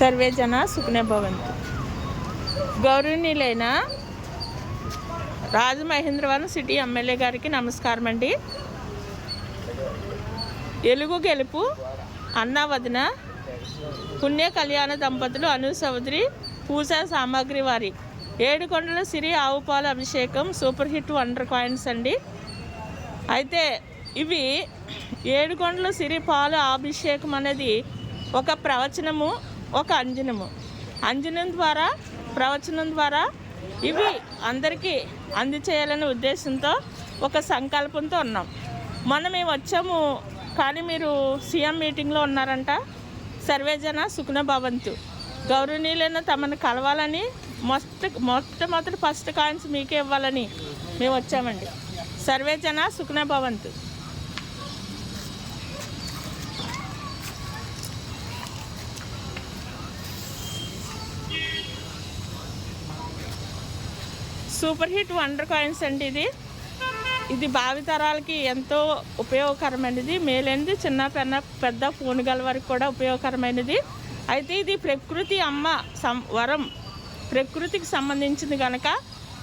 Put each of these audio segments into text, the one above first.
Survey జన సుఖినో భవంతు. గౌరవనీయులైన రాజమహేంద్రవరం సిటీ ఎమ్మెల్యే గారికి నమస్కారం అండి. ఎలుగు గెలుపు అన్న వదిన పుణ్య కళ్యాణ దంపతులు అను సోదరి పూజా సామాగ్రి వారి ఏడుకొండల సిరి ఆవు పాల అభిషేకం సూపర్ హిట్ వండర్ కాయిన్స్ అండి. అయితే ఇవి ఏడుకొండల సిరి పాల అభిషేకం అనేది ఒక ప్రవచనము, ఒక అంజనం ద్వారా ప్రవచనం ద్వారా ఇవి అందరికీ అందచేయాలనే ఉద్దేశంతో ఒక సంకల్పంతో ఉన్నాం. మొన్న మేము వచ్చాము, కానీ మీరు సీఎం మీటింగ్లో ఉన్నారంట. సర్వేజన సుఖినో భవంతు. గౌరవనీయులైన తమను కలవాలని మొట్టమొదటి ఫస్ట్ కాయిన్స్ మీకే ఇవ్వాలని మేము వచ్చామండి. సర్వేజన సుఖినో భవంతు. సూపర్ హిట్ వండర్ కాయిన్స్ అండి. ఇది భావితరాలకి ఎంతో ఉపయోగకరమైనది, మేలైనది, చిన్న పెద్ద ఫోన్ గల వారికి కూడా ఉపయోగకరమైనది. అయితే ఇది ప్రకృతి అమ్మ వరం, ప్రకృతికి సంబంధించింది కనుక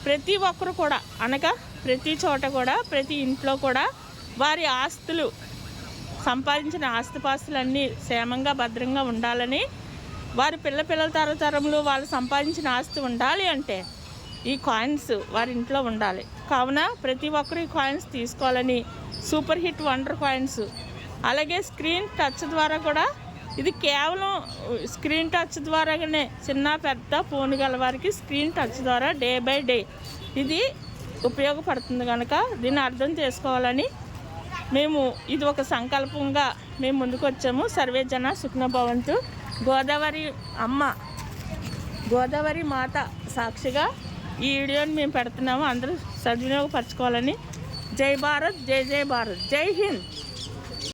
ప్రతి ఒక్కరు కూడా అనగా ప్రతి చోట కూడా ప్రతి ఇంట్లో కూడా వారి ఆస్తులు, సంపాదించిన ఆస్తిపాస్తులన్నీ క్షేమంగా భద్రంగా ఉండాలని, వారి పిల్లల తరతరములు వాళ్ళు సంపాదించిన ఆస్తి ఉండాలి అంటే ఈ కాయిన్స్ వారి ఇంట్లో ఉండాలి. కావున ప్రతి ఒక్కరు ఈ కాయిన్స్ తీసుకోవాలని సూపర్ హిట్ వండర్ కాయిన్స్. అలాగే స్క్రీన్ టచ్ ద్వారా కూడా, ఇది కేవలం స్క్రీన్ టచ్ ద్వారానే చిన్న పెద్ద ఫోన్ గల వారికి స్క్రీన్ టచ్ ద్వారా డే బై డే ఇది ఉపయోగపడుతుంది కనుక దీన్ని అర్థం చేసుకోవాలని ఇది ఒక సంకల్పంగా మేము ముందుకు వచ్చాము. సర్వే జన సుఖినో భవంతు. గోదావరి మాత సాక్షిగా ఈ వీడియోని మేము పెడుతున్నాము. అందరూ సద్వినియోగపరచుకోవాలని. జై భారత్, జై జై భారత్, జై హింద్.